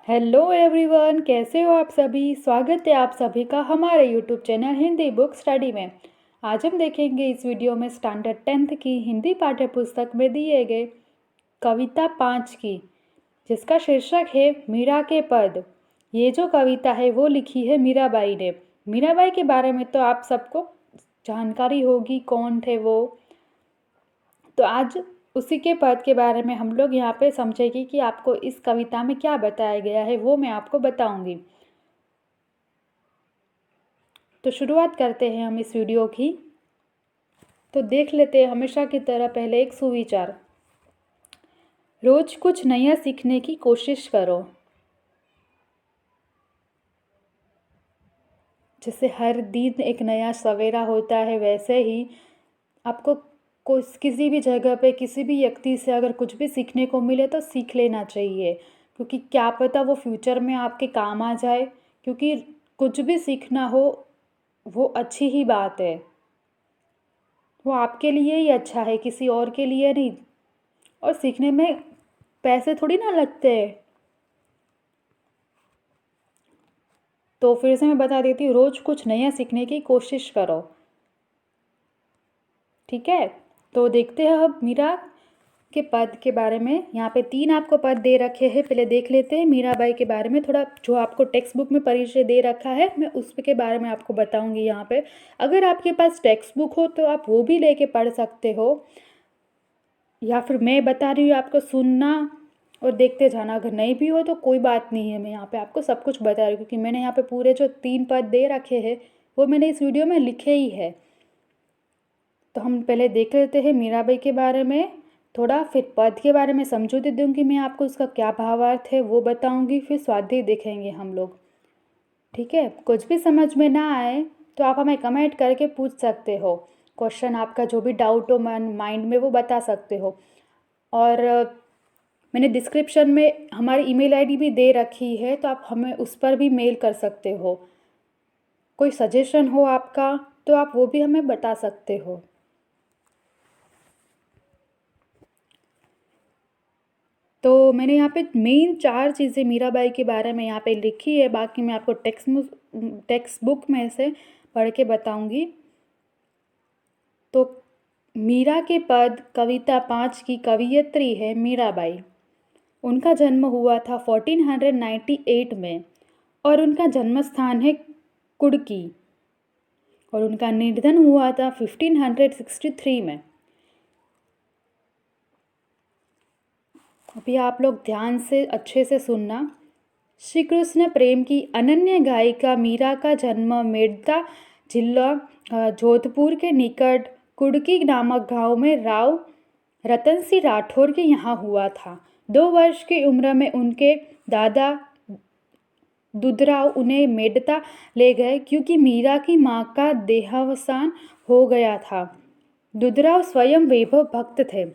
Hello everyone, कैसे हो आप सभी। स्वागत है आप सभी का हमारे YouTube channel Hindi book study में। आज हम देखेंगे इस वीडियो में स्टैंडर्ड 10th की हिंदी पाठ्य पुस्तक में दिए गए कविता 5 की, जिसका शीर्षक है मीरा के पद। ये जो कविता है वो लिखी है मीराबाई ने। मीराबाई के बारे में तो आप सबको जानकारी होगी, कौन थे वो। तो आज उसी के पद के बारे में हम लोग यहाँ पे समझेंगे कि आपको इस कविता में क्या बताया गया है, वो मैं आपको बताऊंगी। तो शुरुआत करते हैं हम इस वीडियो की। तो देख लेते हैं हमेशा की तरह पहले एक सुविचार। रोज कुछ नया सीखने की कोशिश करो। जैसे हर दिन एक नया सवेरा होता है, वैसे ही आपको किसी भी जगह पे किसी भी व्यक्ति से अगर कुछ भी सीखने को मिले तो सीख लेना चाहिए, क्योंकि क्या पता वो फ्यूचर में आपके काम आ जाए। क्योंकि कुछ भी सीखना हो वो अच्छी ही बात है, वो आपके लिए ही अच्छा है, किसी और के लिए नहीं। और सीखने में पैसे थोड़ी ना लगते हैं। तो फिर से मैं बता देती हूँ, रोज कुछ नया सीखने की कोशिश करो। ठीक है, तो देखते हैं अब मीरा के पद के बारे में। यहाँ पे 3 आपको पद दे रखे हैं। पहले देख लेते हैं मीराबाई के बारे में थोड़ा, जो आपको टेक्स्ट बुक में परिचय दे रखा है मैं उसके बारे में आपको बताऊंगी यहाँ पे। अगर आपके पास टेक्स्ट बुक हो तो आप वो भी लेके पढ़ सकते हो, या फिर मैं बता रही हूँ आपको सुनना और देखते जाना। अगर नहीं भी हो तो कोई बात नहीं है, मैं यहाँ पे आपको सब कुछ बता रही हूँ, क्योंकि मैंने यहाँ पे पूरे जो 3 पद दे रखे हैं वो मैंने इस वीडियो में लिखे ही है। तो हम पहले देख लेते हैं मीराबाई के बारे में थोड़ा, फिर पद के बारे में समझौते दूंगी मैं आपको, उसका क्या भावार्थ है वो बताऊंगी, फिर स्वाध्याय देखेंगे हम लोग। ठीक है, कुछ भी समझ में ना आए तो आप हमें कमेंट करके पूछ सकते हो। क्वेश्चन आपका जो भी डाउट हो माइंड में वो बता सकते हो। और मैंने डिस्क्रिप्शन में हमारी ईमेल आईडी भी दे रखी है, तो आप हमें उस पर भी मेल कर सकते हो। कोई सजेशन हो आपका तो आप वो भी हमें बता सकते हो। तो मैंने यहाँ पे मेन 4 चीज़ें मीराबाई के बारे में यहाँ पे लिखी है, बाकी मैं आपको टेक्स्ट बुक में से पढ़ के बताऊंगी। तो मीरा के पद कविता 5 की कवयित्री है मीराबाई। उनका जन्म हुआ था 1498 में और उनका जन्म स्थान है कुड़की, और उनका निधन हुआ था 1563 में। अभी आप लोग ध्यान से अच्छे से सुनना। श्री कृष्ण प्रेम की अनन्य गायिका मीरा का जन्म मेड़ता जिला जोधपुर के निकट कुड़की नामक गांव में राव रतन सिंह राठौर के यहाँ हुआ था। 2 वर्ष की उम्र में उनके दादा दुधराव उन्हें मेड़ता ले गए, क्योंकि मीरा की माँ का देहावसान हो गया था। दुधराव स्वयं वैभव भक्त थे।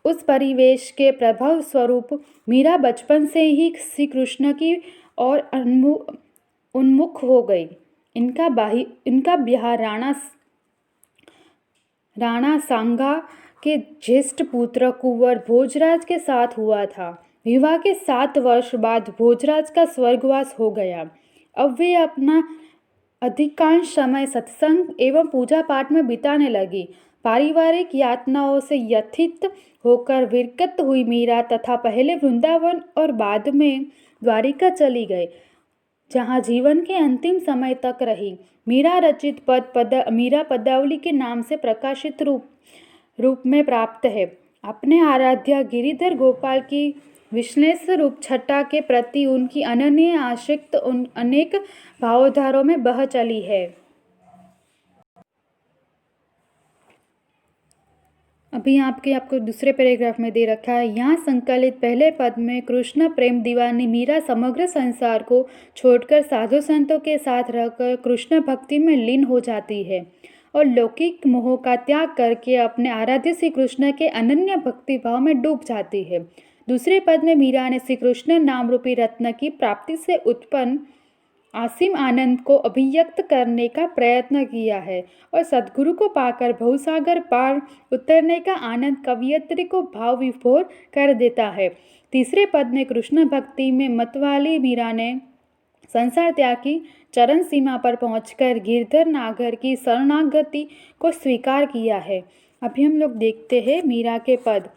उस परिवेश के प्रभाव स्वरूप मीरा बचपन से ही श्री कृष्ण की ओर उन्मुख हो गई। इनका ब्याह राणा सांगा के ज्येष्ठ पुत्र कुंवर भोजराज के साथ हुआ था। विवाह के 7 वर्ष बाद भोजराज का स्वर्गवास हो गया। अब वे अपना अधिकांश समय सत्संग एवं पूजा पाठ में बिताने लगी। पारिवारिक यातनाओं से व्यथित होकर विरक्त हुई मीरा तथा पहले वृंदावन और बाद में द्वारिका चली गई, जहाँ जीवन के अंतिम समय तक रही। मीरा रचित मीरा पदावली के नाम से प्रकाशित रूप में प्राप्त है। अपने आराध्य गिरिधर गोपाल की विश्लेष रूप छटा के प्रति उनकी अनन्य आसक्ति अनेक भावधारों में बह चली है। अभी आपको दूसरे पैराग्राफ में दे रखा है। यहाँ संकलित पहले पद में कृष्ण प्रेम दीवानी मीरा समग्र संसार को छोड़कर साधु संतों के साथ रहकर कृष्ण भक्ति में लीन हो जाती है और लौकिक मोह का त्याग करके अपने आराध्य श्री कृष्ण के अनन्य भक्ति भाव में डूब जाती है। दूसरे पद में मीरा ने श्री कृष्ण नाम रूपी रत्न की प्राप्ति से उत्पन्न असीम आनंद को अभिव्यक्त करने का प्रयत्न किया है और सद्गुरु को पाकर भवसागर पार उतरने का आनंद कवयित्री को भाव विभोर कर देता है। तीसरे पद में कृष्ण भक्ति में मतवाली मीरा ने संसार त्याग की चरण सीमा पर पहुंचकर गिरधर नागर की शरणागति को स्वीकार किया है। अभी हम लोग देखते हैं मीरा के पद।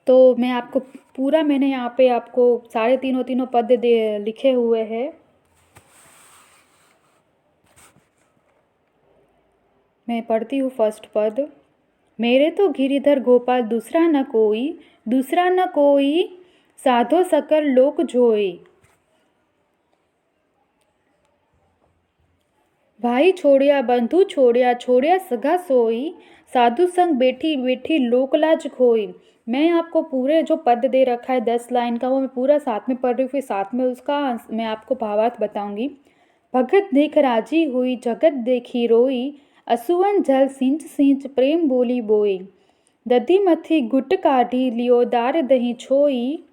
तो मैं आपको पूरा मैंने यहाँ पे आपको सारे तीनों पद लिखे हुए हैं। मैं पढ़ती हूँ फर्स्ट पद। मेरे तो गिरिधर गोपाल दूसरा न कोई साधो सकल लोक जोई। भाई छोड़िया बंधु छोड़िया सगा सोई। साधु संग बैठी बैठी लोकलाज खोई। मैं आपको पूरे जो पद दे रखा है 10 लाइन का, वो मैं पूरा साथ में पढ़ रही हूँ, फिर साथ में उसका मैं आपको भावार्थ बताऊंगी। भगत देख राजी हुई जगत देखी रोई। असुवन जल सिंच सिंच प्रेम बोली बोई। दधी मथी गुट काढ़ी लियो दार दही छोई।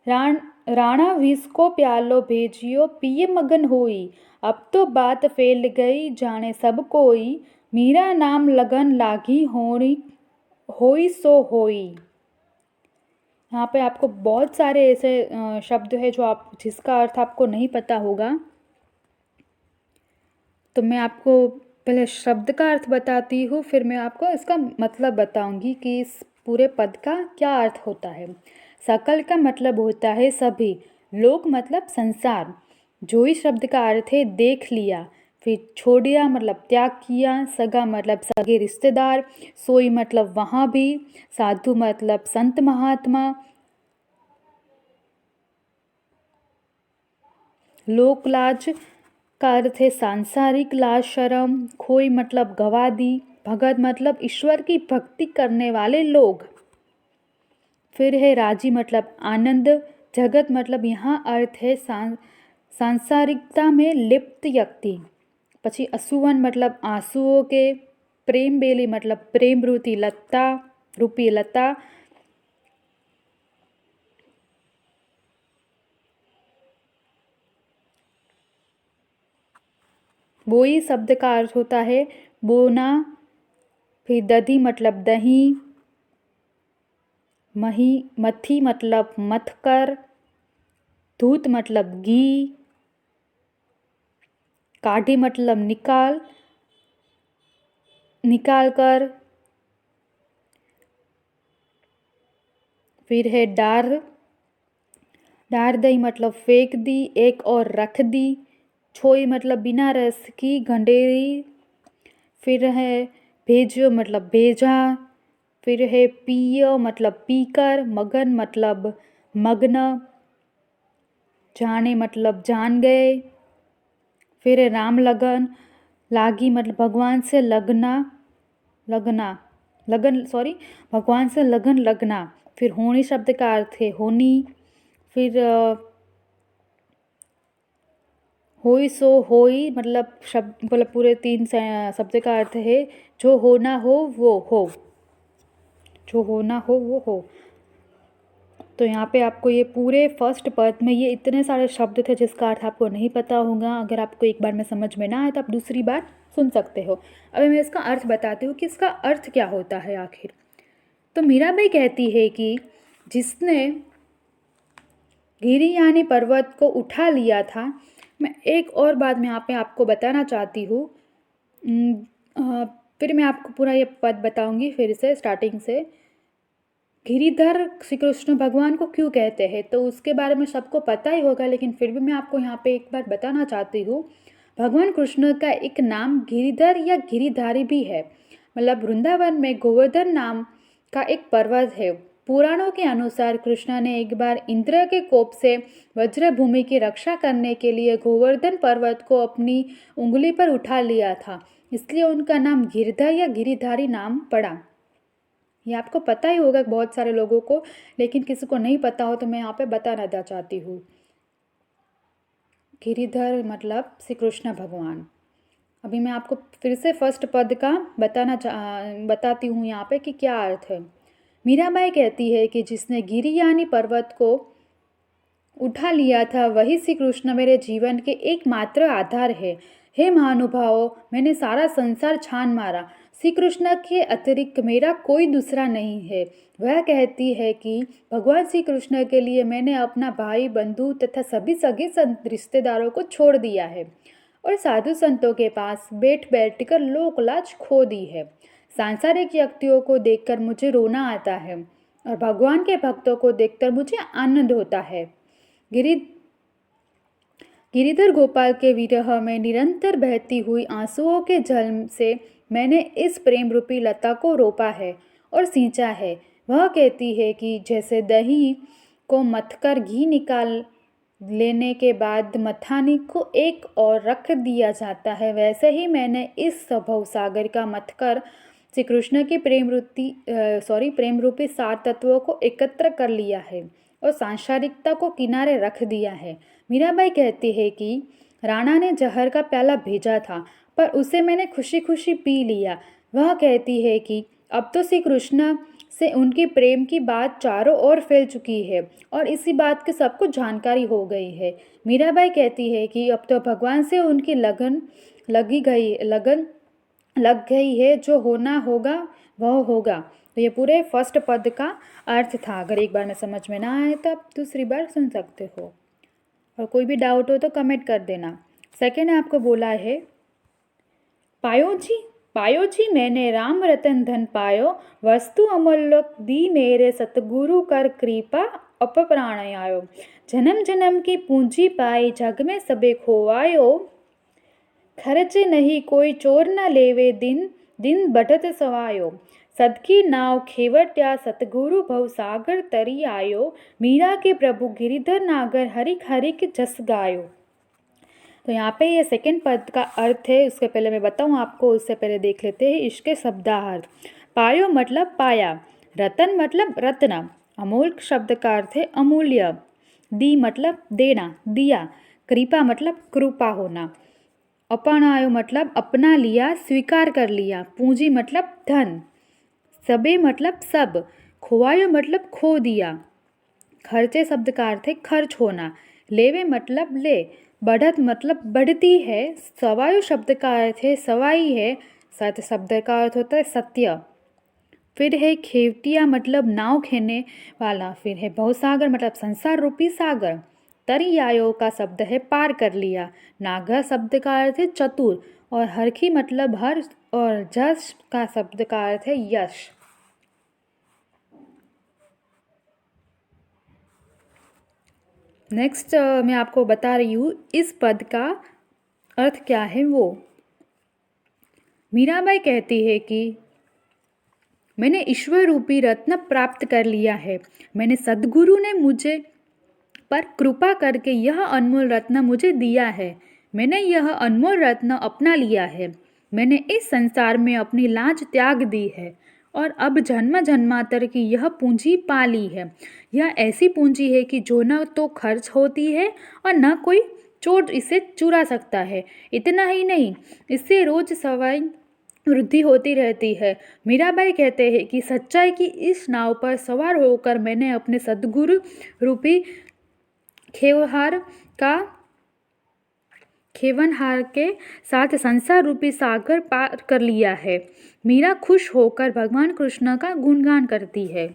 राणा विष को प्यालो भेजियो पिए मगन होई। अब तो बात फैल गई जाने सब कोई। मीरा नाम लगन लागी होई सो होई। यहाँ पे आपको बहुत सारे ऐसे शब्द है जो जिसका अर्थ आपको नहीं पता होगा, तो मैं आपको पहले शब्द का अर्थ बताती हूँ, फिर मैं आपको इसका मतलब बताऊंगी कि इस पूरे पद का क्या अर्थ होता है। सकल का मतलब होता है सभी, लोक मतलब संसार, जोई शब्द का अर्थ है देख लिया, फिर छोड़िया मतलब त्याग किया, सगा मतलब सगे रिश्तेदार, सोई मतलब वहाँ भी, साधु मतलब संत महात्मा, लोकलाज का अर्थ है सांसारिक लाज शर्म, खोई मतलब गवा दी, भगत मतलब ईश्वर की भक्ति करने वाले लोग, फिर है राजी मतलब आनंद, जगत मतलब यहाँ अर्थ है सांसारिकता में लिप्त व्यक्ति, पछी असुवन मतलब आंसुओं के, प्रेम बेली मतलब प्रेम रूपी लता, बोई शब्द का अर्थ होता है बोना, फिर दधी मतलब दही, मथी मतलब मथकर, दूध मतलब घी, काढ़ी मतलब निकाल कर, फिर है डार दही मतलब फेंक दी, एक और रख दी, छोई मतलब बिना रस की गंडेरी, फिर है भेजो मतलब भेजा, फिर है पियो मतलब पीकर, मगन मतलब मग्न, जाने मतलब जान गए, फिर है राम लगन लागी मतलब भगवान से भगवान से लगना, फिर होनी शब्द का अर्थ है होनी, फिर होई सो होई मतलब पूरे 3 शब्द का अर्थ है जो होना हो वो हो, जो होना हो वो हो। तो यहाँ पे आपको ये पूरे फर्स्ट पद में ये इतने सारे शब्द थे जिसका अर्थ आपको नहीं पता होगा। अगर आपको एक बार में समझ में ना आए तो आप दूसरी बार सुन सकते हो। अभी मैं इसका अर्थ बताती हूँ कि इसका अर्थ क्या होता है आखिर। तो मीराबाई कहती है कि जिसने गिरी यानी पर्वत को उठा लिया था। मैं एक और बात मैं यहाँ पे आपको बताना चाहती हूँ, फिर मैं आपको पूरा ये पद बताऊंगी फिर से स्टार्टिंग से। गिरिधर श्री कृष्ण भगवान को क्यों कहते हैं तो उसके बारे में सबको पता ही होगा, लेकिन फिर भी मैं आपको यहाँ पे एक बार बताना चाहती हूँ। भगवान कृष्ण का एक नाम गिरिधर या गिरिधारी भी है। मतलब वृंदावन में गोवर्धन नाम का एक पर्वत है। पुराणों के अनुसार कृष्ण ने एक बार इंद्र के कोप से वज्र भूमि की रक्षा करने के लिए गोवर्धन पर्वत को अपनी उंगली पर उठा लिया था, इसलिए उनका नाम गिरधर या गिरिधारी नाम पड़ा। ये आपको पता ही होगा बहुत सारे लोगों को, लेकिन किसी को नहीं पता हो तो मैं यहाँ पे बताना चाहती हूँ। गिरिधर मतलब श्री कृष्ण भगवान। अभी मैं आपको फिर से फर्स्ट पद का बताती हूँ यहाँ पे कि क्या अर्थ है। मीराबाई कहती है कि जिसने गिरी यानी पर्वत को उठा लिया था वही श्री कृष्ण मेरे जीवन के एकमात्र आधार है। हे महानुभावों, मैंने सारा संसार छान मारा, श्री कृष्ण के अतिरिक्त मेरा कोई दूसरा नहीं है। वह कहती है कि भगवान श्री कृष्ण के लिए मैंने अपना भाई बंधु तथा सभी सगे रिश्तेदारों को छोड़ दिया है और साधु संतों के पास बैठ बैठ कर लोक लाज खो दी है। सांसारिक व्यक्तियों को देखकर मुझे रोना आता है और भगवान के भक्तों को देखकर मुझे आनंद होता है। गिरिधर गोपाल के विरह में निरंतर बहती हुई आंसुओं के जल से मैंने इस प्रेम रूपी लता को रोपा है और सींचा है। वह कहती है कि जैसे दही को मथकर घी निकाल लेने के बाद मथानी को एक और रख दिया जाता है, वैसे ही मैंने इस भव सागर का मथकर श्री कृष्ण की प्रेम रूपी सार तत्वों को एकत्र कर लिया है और सांसारिकता को किनारे रख दिया है। मीराबाई कहती है कि राणा ने जहर का प्याला भेजा था पर उसे मैंने खुशी खुशी पी लिया। वह कहती है कि अब तो श्री कृष्ण से उनकी प्रेम की बात चारों ओर फैल चुकी है और इसी बात की सबको जानकारी हो गई है। मीराबाई कहती है कि अब तो भगवान से उनकी लगन लग गई है, जो होना होगा वह होगा। तो ये पूरे फर्स्ट पद का अर्थ था। अगर एक बार में समझ में ना आए तो आप दूसरी बार सुन सकते हो और कोई भी डाउट हो तो कमेंट कर देना। सेकेंड आपको बोला है, पायो जी मैंने राम रतन धन पायो, वस्तु अमूल्य दी मेरे सतगुरु कर कृपा अपप्राण आयो। जन्म जन्म की पूंजी पाई जग में सबे खोवायो, खर्च नहीं कोई चोर न लेवे दिन दिन बढ़त सवायो। सदकी नाव खेवट्या सतगुरु भव सागर तरी आयो, मीरा के प्रभु गिरिधर नागर हरिक हरिक जस गायो। तो यहाँ पे ये सेकंड पद का अर्थ है। उसके पहले मैं बताऊँ आपको, उससे पहले देख लेते हैं इसके शब्दार्थ। पायो मतलब पाया, रतन मतलब रत्न, अमूल्य शब्द का अर्थ है अमूल्य, दी मतलब देना दिया, कृपा मतलब कृपा होना, अपनायो मतलब अपना लिया स्वीकार कर लिया, पूंजी मतलब धन, सबे मतलब सब, खोवायो मतलब खो दिया, खर्चे शब्द का अर्थ है खर्च होना, लेवे मतलब ले, बढ़त मतलब बढ़ती है, सवायु शब्द का अर्थ है सवाई है, सत्य शब्द का अर्थ होता है सत्य, फिर है खेवटिया मतलब नाव खेने वाला, फिर है भवसागर मतलब संसार रूपी सागर, तरी आयो का शब्द है पार कर लिया, नागर शब्द का अर्थ है चतुर और हरखी मतलब हर्ष और जश का शब्द का अर्थ है यश। नेक्स्ट मैं आपको बता रही हूँ इस पद का अर्थ क्या है। वो मीराबाई कहती है कि मैंने ईश्वर रूपी रत्न प्राप्त कर लिया है, मैंने सद्गुरु ने मुझे पर कृपा करके यह अनमोल रत्न मुझे दिया है, मैंने यह अनमोल रत्न अपना लिया है, मैंने इस संसार में अपनी लाज त्याग दी है और अब जन्म जन्मांतर की यह पूंजी पा ली है। यह ऐसी पूंजी है कि जो न तो खर्च होती है और न कोई चोर इसे चुरा सकता है। इतना ही नहीं, इससे रोज सवाई वृद्धि होती रहती है। मीराबाई कहते हैं कि सच्चाई की इस नाव पर सवार होकर मैंने अपने सद्गुरु रूपी खेवनहार के साथ संसार रूपी सागर पार कर लिया है। मीरा खुश होकर भगवान कृष्ण का गुणगान करती है।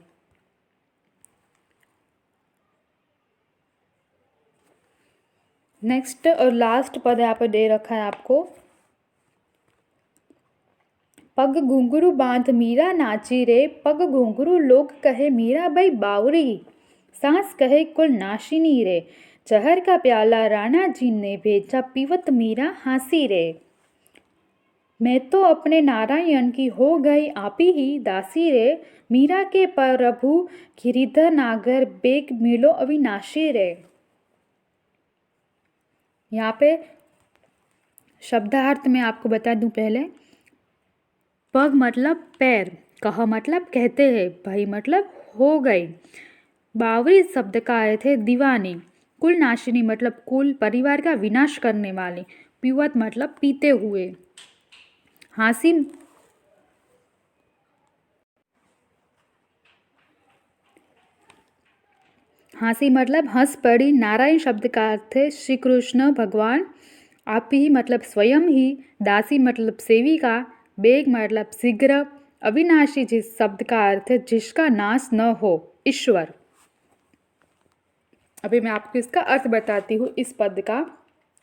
नेक्स्ट और लास्ट पद यहाँ पर दे रखा है आपको, पग घुंघरू बांध मीरा नाची रे, पग घुंघरू लोग कहे मीराबाई बावरी, सांस कहे कुल नाशिनी रे, जहर का प्याला राणा जी ने भेजा पीवत मीरा हंसी रे। मैं तो अपने नारायण की हो गई आपी ही दासी रे, मीरा के प्रभु गिरिधर नागर बेग मिलो अविनाशी रे। यहाँ पे शब्दार्थ में आपको बता दूं पहले, पग मतलब पैर, कह मतलब कहते हैं, भाई मतलब हो गई, बावरी शब्द का अर्थ है दीवानी, कुल नाशिनी मतलब कुल परिवार का विनाश करने वाली, पीवत मतलब पीते हुए, हंसी मतलब हंस पड़ी। नारायण शब्द का अर्थ है श्री कृष्ण भगवान, आप ही मतलब स्वयं ही, दासी मतलब सेविका, बेग मतलब शीघ्र, अविनाशी जिस शब्द का अर्थ है जिसका नाश न हो, ईश्वर। अभी मैं आपको इसका अर्थ बताती हूँ इस पद का,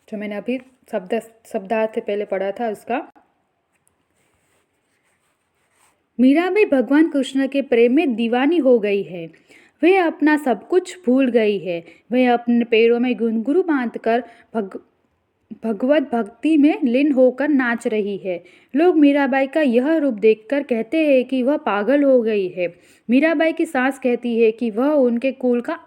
जो मैंने अभी शब्दार्थ पहले पढ़ा था उसका। मीराबाई भगवान कृष्ण के प्रेम में दीवानी हो गई है। वह अपना सब कुछ भूल गई है। वह अपने पैरों में घुंघरू बांधकर भगवत भक्ति में लीन होकर नाच रही है। लोग मीराबाई का यह रूप देखकर कहते हैं कि वह पागल हो गई है। मीराबाई की सास कहती है कि वह उनके कुल का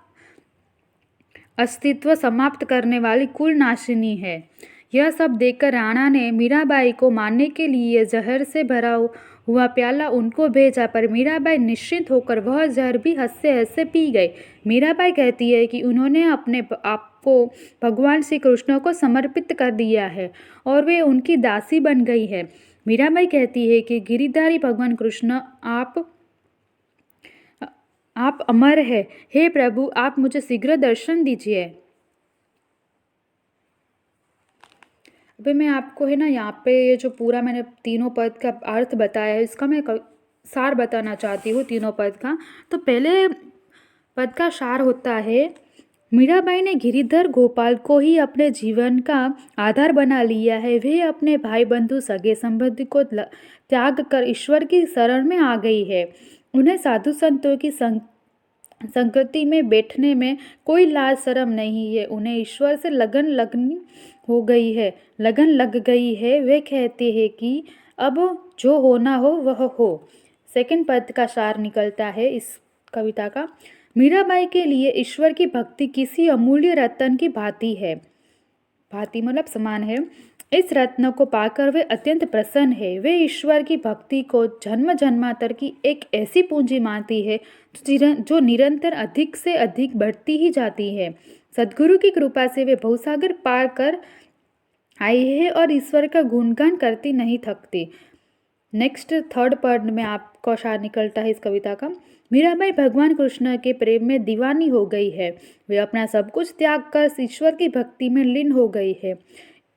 अस्तित्व समाप्त करने वाली कुल नाशिनी है। यह सब देखकर राणा ने मीराबाई को मारने के लिए जहर से भरा हुआ प्याला उनको भेजा, पर मीराबाई निश्चिंत होकर वह जहर भी हंसते हंसते पी गई। मीराबाई कहती है कि उन्होंने अपने आप को भगवान श्री कृष्ण को समर्पित कर दिया है और वे उनकी दासी बन गई है। मीराबाई कहती है कि गिरिधारी भगवान कृष्ण आप अमर है। हे प्रभु, आप मुझे शीघ्र दर्शन दीजिए। अभी मैं आपको है ना यहाँ पे ये जो पूरा मैंने तीनों पद का अर्थ बताया है, इसका मैं सार बताना चाहती हूँ तीनों पद का। तो पहले पद का सार होता है, मीराबाई ने गिरिधर गोपाल को ही अपने जीवन का आधार बना लिया है। वे अपने भाई बंधु सगे संबंधी को त्याग कर ईश्वर की शरण में आ गई है। उन्हें साधु संतों की संगति में बैठने में कोई लाज शर्म नहीं है। उन्हें ईश्वर से लगन लग गई है। वे कहते हैं कि अब जो होना हो वह हो। सेकंड पद का सार निकलता है इस कविता का, मीराबाई के लिए ईश्वर की भक्ति किसी अमूल्य रत्न की भांति है। भांति मतलब समान है। इस रत्न को पाकर वे अत्यंत प्रसन्न है। वे ईश्वर की भक्ति को जन्म जन्मांतर की एक ऐसी पूंजी मानती है जो निरंतर अधिक से अधिक बढ़ती ही जाती है। सद्गुरु की कृपा से वे भवसागर पार कर आई है और ईश्वर का गुणगान करती नहीं थकती। नेक्स्ट थर्ड पद में आपको सार निकलता है इस कविता का, मीराबाई भगवान कृष्ण के प्रेम में दीवानी हो गई है। वे अपना सब कुछ त्याग कर ईश्वर की भक्ति में लीन हो गई है।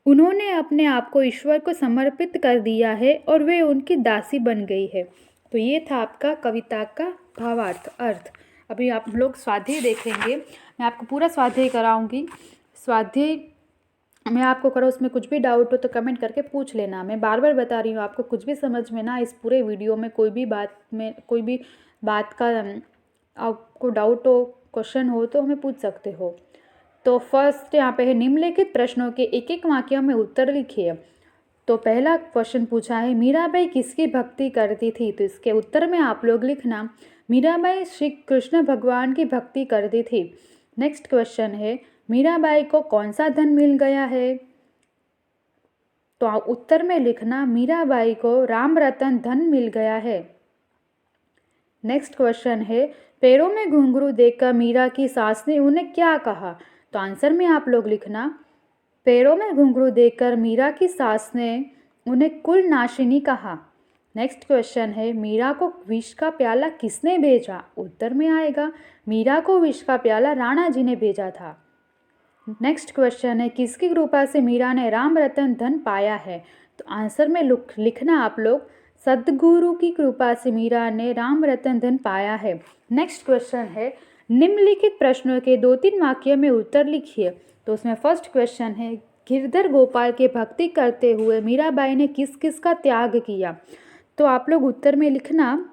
उन्होंने अपने आप को ईश्वर को समर्पित कर दिया है और वे उनकी दासी बन गई है। तो ये था आपका कविता का भावार्थ अर्थ। अभी आप लोग स्वाध्याय देखेंगे, मैं आपको पूरा स्वाध्याय कराऊंगी। स्वाध्याय मैं आपको करो, उसमें कुछ भी डाउट हो तो कमेंट करके पूछ लेना। मैं बार बार बता रही हूँ, आपको कुछ भी समझ में ना इस पूरे वीडियो में कोई भी बात का आपको डाउट हो, क्वेश्चन हो तो हमें पूछ सकते हो। तो फर्स्ट यहाँ पे है, निम्नलिखित प्रश्नों के एक एक वाक्य में उत्तर लिखिए। तो पहला क्वेश्चन पूछा है, मीराबाई किसकी भक्ति करती थी? तो इसके उत्तर में आप लोग लिखना, मीराबाई श्री कृष्ण भगवान की भक्ति करती थी। नेक्स्ट क्वेश्चन है, मीराबाई को कौन सा धन मिल गया है? तो आप उत्तर में लिखना, मीराबाई को राम रतन धन मिल गया है। नेक्स्ट क्वेश्चन है, पैरों में घुंघरू देखकर मीरा की सास ने उन्हें क्या कहा? तो आंसर में आप लोग लिखना, पैरों में घुंघरू देखकर मीरा की सास ने उन्हें कुल नाशिनी कहा। नेक्स्ट क्वेश्चन है, मीरा को विष का प्याला किसने भेजा? उत्तर में आएगा, मीरा को विष का प्याला राणा जी ने भेजा था। नेक्स्ट क्वेश्चन है, किसकी कृपा से मीरा ने राम रतन धन पाया है? तो आंसर में लिखना आप लोग, सद्गुरु की कृपा से मीरा ने राम रतन धन पाया है। नेक्स्ट क्वेश्चन है, निम्नलिखित प्रश्नों के 2-3 वाक्य में उत्तर लिखिए। तो उसमें फर्स्ट क्वेश्चन है, गिरधर गोपाल के भक्ति करते हुए मीराबाई ने किस किस का त्याग किया? तो आप लोग उत्तर में लिखना,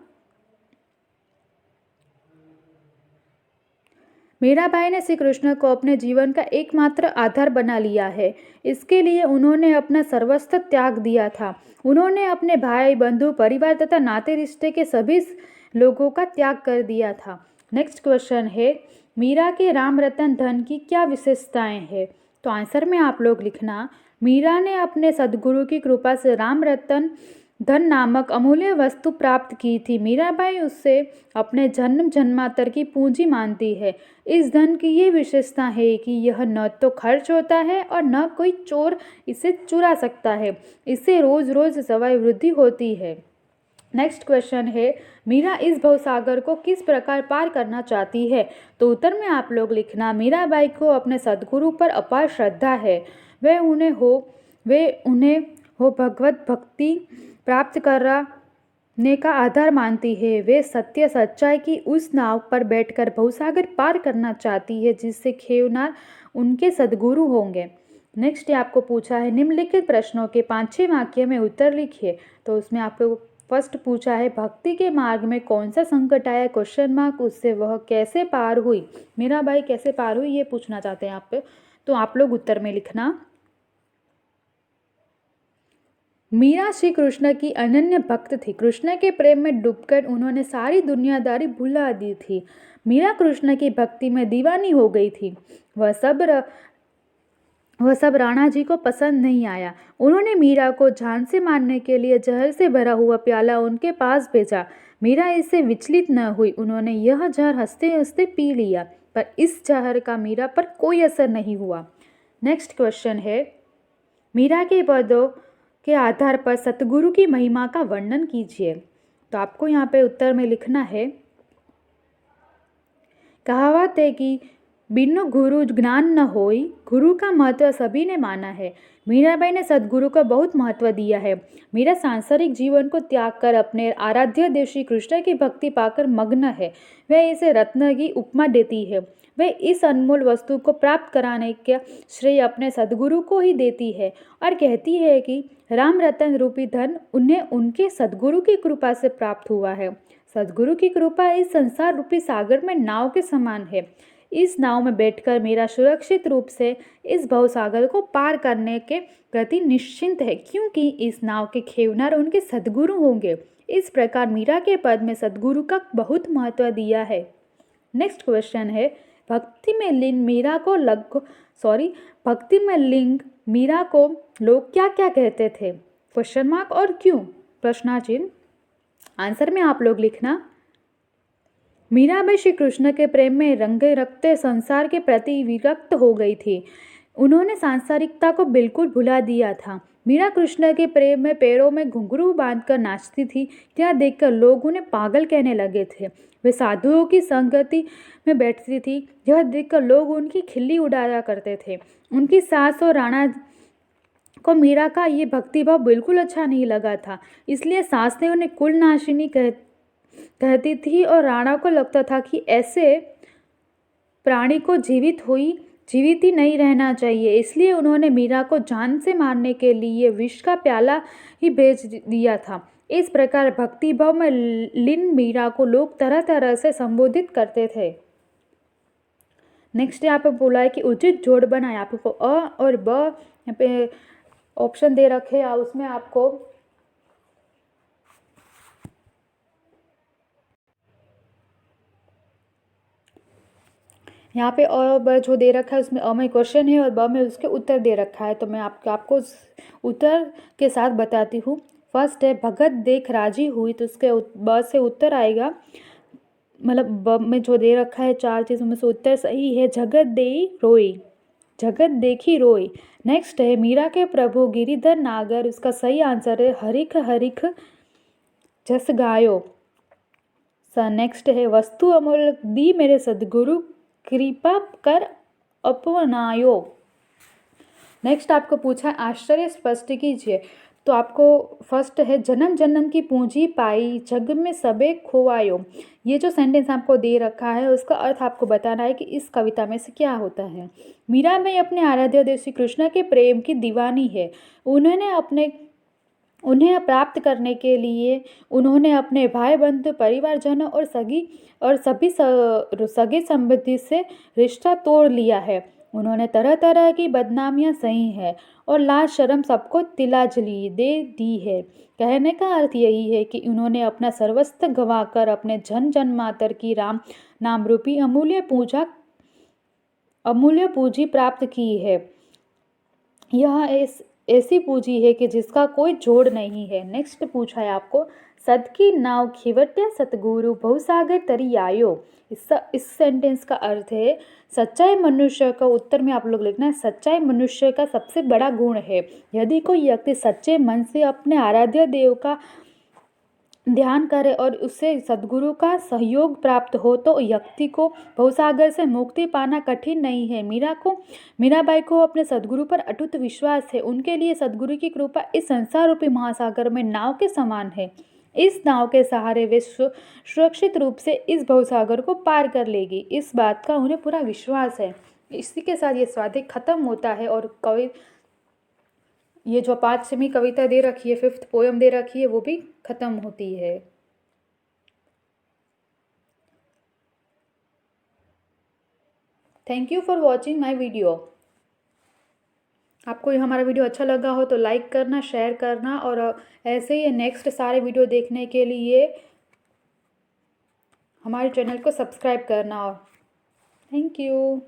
मीराबाई ने श्री कृष्ण को अपने जीवन का एकमात्र आधार बना लिया है। इसके लिए उन्होंने अपना सर्वस्व त्याग दिया था। उन्होंने अपने भाई बंधु परिवार तथा नाते रिश्ते के सभी लोगों का त्याग कर दिया था। नेक्स्ट क्वेश्चन है, मीरा के राम रतन धन की क्या विशेषताएं हैं? तो आंसर में आप लोग लिखना, मीरा ने अपने सद्गुरु की कृपा से राम रतन धन नामक अमूल्य वस्तु प्राप्त की थी। मीराबाई उससे अपने जन्म जन्मांतर की पूंजी मानती है। इस धन की ये विशेषता है कि यह न तो खर्च होता है और न कोई चोर इसे चुरा सकता है। इससे रोज रोज सवाई वृद्धि होती है। नेक्स्ट क्वेश्चन है, मीरा इस भवसागर को किस प्रकार पार करना चाहती है? तो उत्तर में आप लोग लिखना, मीराबाई को अपने सद्गुरु पर अपार श्रद्धा है। वे उन्हें हो भगवत भक्ति प्राप्त करने का आधार मानती है। वे सत्य सच्चाई की उस नाव पर बैठकर भवसागर पार करना चाहती है जिससे खेवनार उनके सद्गुरु होंगे। नेक्स्ट आपको पूछा है निम्नलिखित प्रश्नों के 5-6 वाक्य में उत्तर लिखिए। तो उसमें आपको फर्स्ट पूछा है भक्ति के मार्ग में कौन सा संकट आया क्वेश्चन मार्क, उससे वह कैसे पार हुई, मीराबाई कैसे पार हुई, ये पूछना चाहते हैं आप। तो आप लोग उत्तर में लिखना। मीरा श्री कृष्ण की अनन्य भक्त थी। कृष्ण के प्रेम में डूबकर उन्होंने सारी दुनियादारी भुला दी थी। मीरा कृष्ण की भक्ति में दीवानी हो गई थी। वह सब राणा जी को पसंद नहीं आया। उन्होंने मीरा को जान से मारने के लिए जहर से भरा हुआ प्याला उनके पास भेजा। मीरा इससे विचलित न हुई। उन्होंने यह जहर हंसते हंसते पी लिया, पर इस जहर का मीरा पर कोई असर नहीं हुआ। नेक्स्ट क्वेश्चन है मीरा के पदों के आधार पर सतगुरु की महिमा का वर्णन कीजिए। तो आपको यहाँ पे उत्तर में लिखना है कहावत है कि बिनु गुरु ज्ञान न होई, गुरु का महत्व सभी ने माना है। मीराबाई ने सद्गुरु को बहुत महत्व दिया है। मीरा सांसारिक जीवन को त्याग कर अपने आराध्य देव श्री कृष्ण की भक्ति पाकर मग्न है। वह इसे रत्न की उपमा देती है। वह इस अनमोल वस्तु को प्राप्त कराने का श्रेय अपने सद्गुरु को ही देती है और कहती है कि राम रतन रूपी धन उन्हें उनके सद्गुरु की कृपा से प्राप्त हुआ है। सद्गुरु की कृपा इस संसार रूपी सागर में नाव के समान है। इस नाव में बैठकर मीरा सुरक्षित रूप से इस भवसागर को पार करने के प्रति निश्चिंत है, क्योंकि इस नाव के खेवनार उनके सद्गुरु होंगे। इस प्रकार मीरा के पद में सद्गुरु का बहुत महत्व दिया है। नेक्स्ट क्वेश्चन है भक्ति में लिंग मीरा को लोग क्या क्या कहते थे, क्वेश्चन मार्क और क्यों, प्रश्नाचिन्ह। आंसर में आप लोग लिखना। मीराबाई श्री कृष्ण के प्रेम में रंगे रखते संसार के प्रति विरक्त हो गई थी। उन्होंने सांसारिकता को बिल्कुल भुला दिया था। मीरा कृष्ण के प्रेम में पैरों में घुंघरू बांधकर नाचती थी। यह देखकर लोग उन्हें पागल कहने लगे थे। वे साधुओं की संगति में बैठती थी। यह देखकर लोग उनकी खिल्ली उड़ाया करते थे। उनकी सास और राणा को मीरा का ये भक्तिभाव बिल्कुल अच्छा नहीं लगा था, इसलिए सास ने उन्हें कुलनाशिनी कहती थी और राणा को लगता था कि ऐसे प्राणी को जीवित ही नहीं रहना चाहिए। इसलिए उन्होंने मीरा को जान से मारने के लिए विष का प्याला ही भेज दिया था। इस प्रकार भक्तिभाव में लीन मीरा को लोग तरह तरह से संबोधित करते थे। नेक्स्ट यहाँ पे बोला है कि उचित जोड़ बनाए। आपको अ और ब यहाँ पे ऑप्शन दे रखे हैं, उसमें आपको यहाँ पे अ ब जो दे रखा है उसमें अ में क्वेश्चन है और ब में उसके उत्तर दे रखा है। तो मैं आपको उत्तर के साथ बताती हूँ। फर्स्ट है भगत देख राजी हुई, तो उसके ब से उत्तर आएगा, मतलब ब में जो दे रखा है 4 चीज़ों में से उत्तर सही है जगत देई रोई, जगत देखी रोई। नेक्स्ट है मीरा के प्रभु गिरिधर नागर, उसका सही आंसर है हरिख हरिख जस गायो। नेक्स्ट है वस्तु अमूल्य दी मेरे सदगुरु कृपा कर अपनायो। नेक्स्ट आपको पूछा आश्चर्य स्पष्ट कीजिए। तो आपको फर्स्ट है जन्म जन्म की पूंजी पाई जग में सबे खोवायो। ये जो सेंटेंस आपको दे रखा है उसका अर्थ आपको बताना है कि इस कविता में से क्या होता है। मीराबाई अपने आराध्य देव श्री कृष्ण के प्रेम की दीवानी है। उन्हें प्राप्त करने के लिए उन्होंने अपने भाई बंधु परिवारजनों और सभी सगे संबंधी से रिश्ता तोड़ लिया है। उन्होंने तरह तरह की बदनामियां सही हैं और लाज शर्म सबको तिलांजलि दे दी है। कहने का अर्थ यही है कि उन्होंने अपना सर्वस्व गंवाकर अपने जन जन्मांतर की राम नाम रूपी अमूल्य पूंजी प्राप्त की है। यह ऐसी पूंजी है कि जिसका कोई जोड़ नहीं है। नेक्स्ट पूछा है आपको सद की नाव खिवट्या सतगुरु भवसागर तरी आयो। इस सेंटेंस का अर्थ है सच्चाई मनुष्य का, उत्तर में आप लोग लिखना है सच्चाई मनुष्य का सबसे बड़ा गुण है। यदि कोई व्यक्ति सच्चे मन से अपने आराध्य देव का ध्यान करे और उससे सद्गुरु का सहयोग प्राप्त हो तो व्यक्ति को भवसागर से मुक्ति पाना कठिन नहीं है। मीराबाई को अपने सद्गुरु पर अटूट विश्वास है। उनके लिए सद्गुरु की कृपा इस संसार रूपी महासागर में नाव के समान है। इस नाव के सहारे वे सुरक्षित रूप से इस भवसागर को पार कर लेगी, इस बात का उन्हें पूरा विश्वास है। इसी के साथ ये स्वाध्याय खत्म होता है और ये जो 5वीं कविता दे रखी है, 5th पोयम दे रखी है, वो भी खत्म होती है। Thank you for watching my video. आपको ये हमारा वीडियो अच्छा लगा हो तो लाइक करना, शेयर करना और ऐसे ही नेक्स्ट सारे वीडियो देखने के लिए हमारे चैनल को सब्सक्राइब करना। और थैंक यू।